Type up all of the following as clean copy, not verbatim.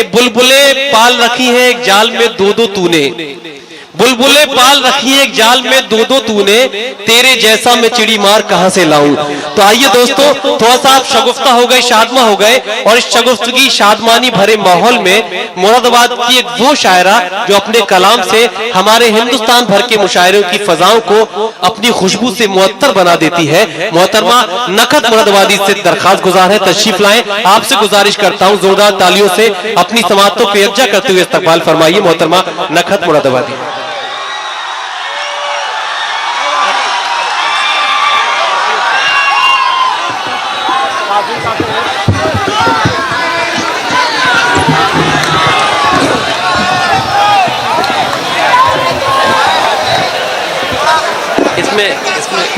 कि बुलबुले पाल रखी है एक जाल में दो दो तूने, बुलबुले पाल रखी है एक जाल में दो दो तूने, तेरे जैसा मैं चिड़ी मार कहां से लाऊं। तो आइए दोस्तों, थोड़ा सा आप शगुफ्ता हो गए, शादमा हो गए, और इस शगुफ्तगी शादमानी भरे माहौल में मुरादाबाद की एक वो शायरा जो अपने कलाम से हमारे हिंदुस्तान भर के मुशायरों की फजाओं को अपनी खुशबू से मुअत्तर बना देती है। मोहतरमा नखत मुरादाबादी से दरखास्त गुजार है, तशरीफ लाएं। आपसे गुजारिश करता हूं जोरदार तालियों से अपनी समाअतों को यकजा करते हुए इस्तकबाल फरमाइए मोहतरमा नखत मुरादाबादी।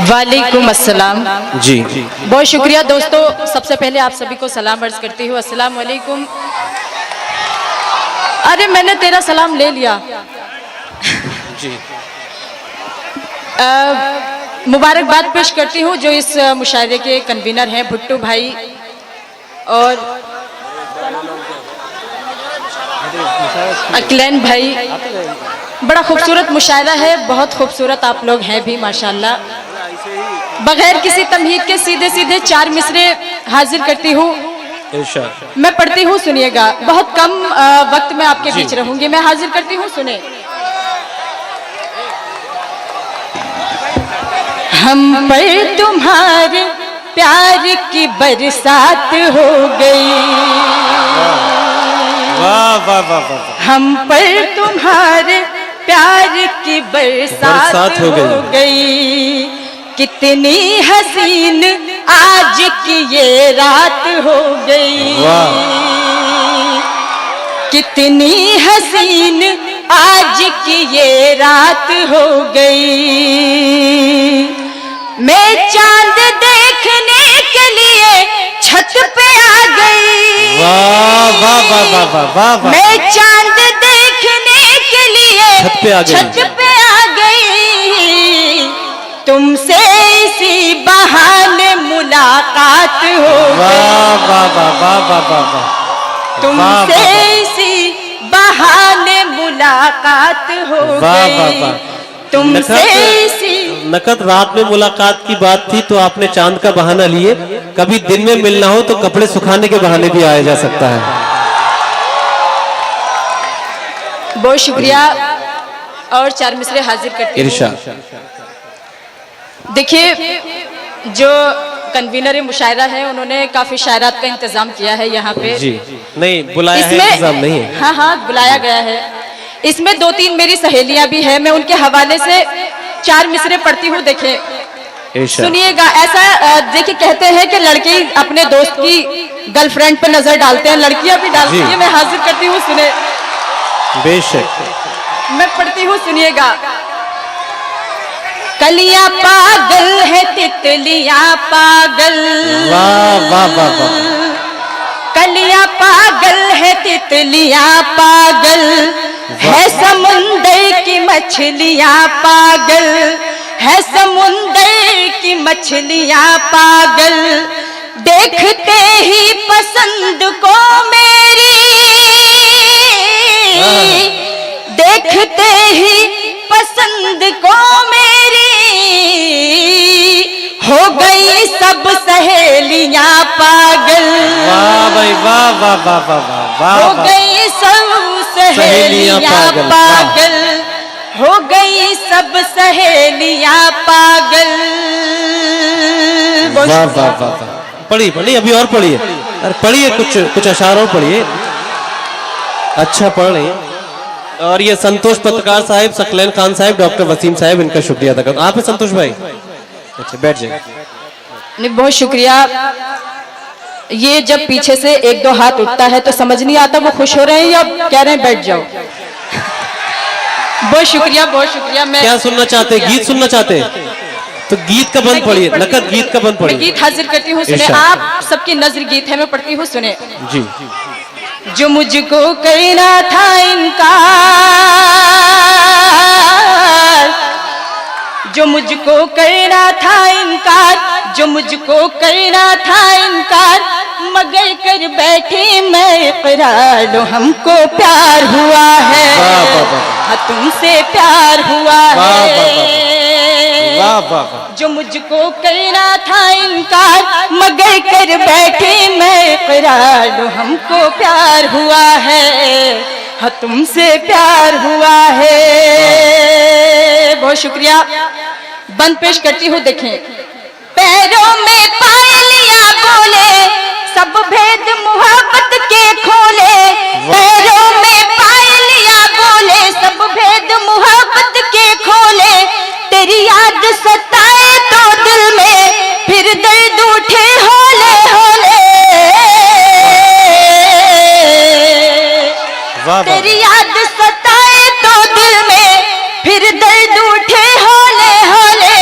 वालेकुम अस्सलाम जी। बहुत शुक्रिया दोस्तों, सबसे पहले आप सभी को सलाम अर्ज करती हूँ, अस्सलाम वालेकुम। अरे मैंने तेरा सलाम ले लिया जी। मुबारकबाद पेश करती हूँ जो इस मुशायरे के कन्वीनर हैं भुट्टू भाई, और अकलैन भाई। बड़ा खूबसूरत मुशायरा है, बहुत खूबसूरत आप लोग हैं भी माशाल्लाह। बगैर किसी तमहीद के सीधे सीधे 4 मिसरे हाजिर करती हूँ, मैं पढ़ती हूँ, सुनिएगा। बहुत कम वक्त में आपके बीच रहूंगी, मैं हाजिर करती हूँ, सुने। हम पर तुम्हारे प्यार की बरसात हो गई, वाह वाह वाह वाह। हम पर तुम्हारे प्यार की बरसात हो गई, कितनी हसीन आज की ये रात हो गई, कितनी हसीन आज की ये रात हो गई। मैं चांद देखने के लिए छत पे आ गई, वाह वाह वाह वाह वाह वाह। मैं चांद देखने के लिए छत पे आ गई, तुमसे इसी बहाने मुलाकात हो गई, वाह वाह वाह वाह वाह वाह। तुमसे इसी बहाने मुलाकात हो गई, तुमसे इसी। नकद रात में मुलाकात की बात थी तो आपने चांद का बहाना लिए, कभी दिन में मिलना हो तो कपड़े सुखाने के बहाने भी आया जा सकता है। बहुत शुक्रिया, और 4 मिसरे हाजिर करती हूँ। देखिए, जो कन्वीनर मुशायरा है उन्होंने काफी शायरात का इंतजाम किया है यहाँ पे जी। नहीं बुलाया है, इंतजाम नहीं है। हाँ हाँ बुलाया गया है। इसमें 2-3 मेरी सहेलियां भी हैं, मैं उनके हवाले से 4 मिसरे पढ़ती हूँ, देखें सुनिएगा। ऐसा देखिए, कहते हैं कि लड़के अपने दोस्त की गर्लफ्रेंड पे नजर डालते हैं, लड़कियां भी डालती हैं। मैं हाजिर करती हूँ, सुने। बेशक मैं पढ़ती हूँ, सुनिएगा। कलियां पागल है तितलियां पागल, वाह वाह वाह वाह। कलियां पागल है तितलियां पागल, है समुंदर की मछलियां पागल, है समुंदर की मछलियां पागल, देखते ही पसंद को मेरी, देखते ही पसंद को मेरी, हो गई सब सहेलियां पागल, वाह भाई वाह वाह वाह वाह वाह। हो गई सब सहेलियां पागल, हो गई सब सहेलियां पागल। वाह वाह वाह वाह। पढ़िए पढ़िए, अभी और पढ़िए, अरे पढ़िए, कुछ अशार और पढ़िए, अच्छा पढ़ रहे हैं। और ये संतोष पत्रकार साहब, सकलैन खान साहब, डॉक्टर वसीम साहब, इनका शुक्रिया अदा करता हूं। आप है संतोष भाई? अच्छा बैठ जाइए। नहीं, बहुत शुक्रिया। ये जब पीछे से 1-2 हाथ उठता है तो समझ नहीं आता वो खुश हो रहे हैं या कह रहे हैं बैठ जाओ। बहुत शुक्रिया, बहुत शुक्रिया। मैं क्या सुनना चाहते हैं? गीत सुनना चाहते हैं तो गीत का बंद पढ़िए, नकद गीत का बंद पढ़िए। गीत हाजिर करती हूँ, सुने। आप सबकी नजर गीत है, मैं पढ़ती हूँ, सुने जी। जो मुझको कहना था इनकार, जो मुझको कहना था इनकार, जो मुझको कहना था इनकार, मगर कर बैठी मैं इकरार, लो हमको प्यार हुआ है, हाँ तुमसे प्यार हुआ है। जो मुझको करना था इनकार, मगर कर बैठी मैं इकरार, लो हमको प्यार हुआ है, हाँ तुमसे प्यार हुआ है। बहुत शुक्रिया। बंद पेश करती हूँ, देखें। पैरों में पायलिया बोले, सब भेद मोहब्बत के खोले। पैरों में पायलिया बोले, सब भेद मोहब्बत के खोले। तेरी याद सताए तो दिल में फिर दर्द उठे होले होले। तेरी याद सताए तो दिल में फिर दर्द उठे होले होले।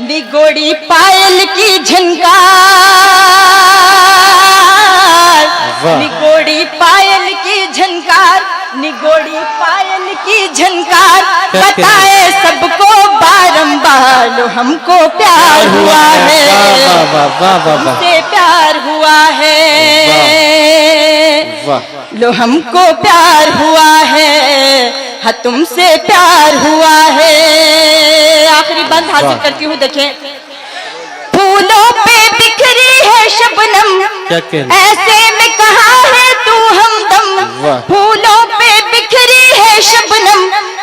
निगोड़ी पायल की झनकार, निगोड़ी पायल की झनकार, निगोड़ी पायल की झनकार, बताए सबको बारंबार, लो हमको प्यार हुआ है, हमसे प्यार हुआ है, लो हमको प्यार हुआ है, हाँ तुमसे प्यार हुआ है। आखिरी बंद हासिल करती हूँ, देखें। फूलों पे बिखरी है शबनम, ऐसे में कहाँ है तू हमदम। फूलों पे बिखरी है शबनम,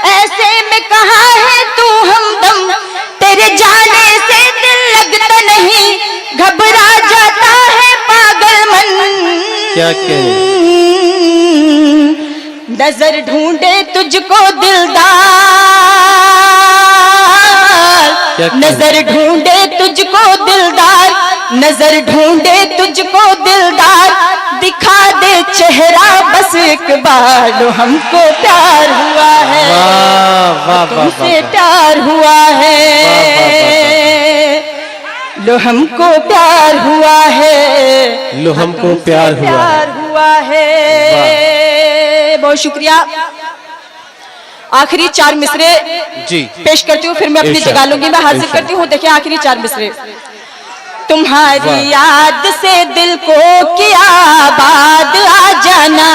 ऐसे में कहाँ है तू हमदम। तेरे जाने से दिल लगता नहीं, घबरा जाता है पागल मन। क्या कहें? नजर ढूंढे तुझको दिलदार, नजर ढूंढे तुझको दिलदार, नजर ढूंढे तुझको दिलदार, दिखा दे चेहरा बस एक बार, लो हमको प्यार हुआ है, तुमसे प्यार हुआ है, लो हमको प्यार हुआ है, लो हमको प्यार हुआ है। बहुत शुक्रिया। आखिरी 4 मिसरे जी पेश करती हूँ, फिर मैं अपनी जगह लूंगी। मैं हाजिर करती हूँ, देखिए आखिरी 4 मिसरे। तुम्हारी याद से दिल को किया आबाद आ जाना,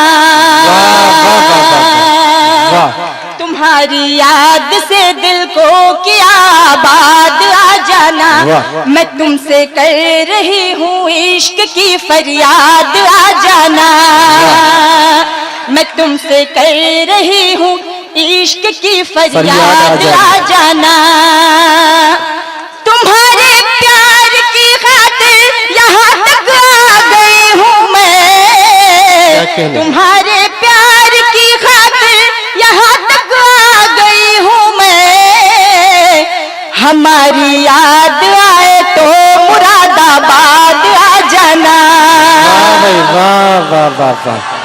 तुम्हारी याद से दिल को किया आबाद आ जाना। मैं तुमसे कर रही हूँ इश्क की फरियाद आ जाना, मैं तुमसे कर रही हूँ इश्क की फरियाद आ जाना। तुम्हारे प्यार की खातिर यहाँ तक आ गई हूँ मैं, तुम्हारे प्यार की खातिर यहाँ तक आ गई हूँ मैं। हमारी याद आए तो मुरादाबाद आ जाना। वाह वाह वाह वाह।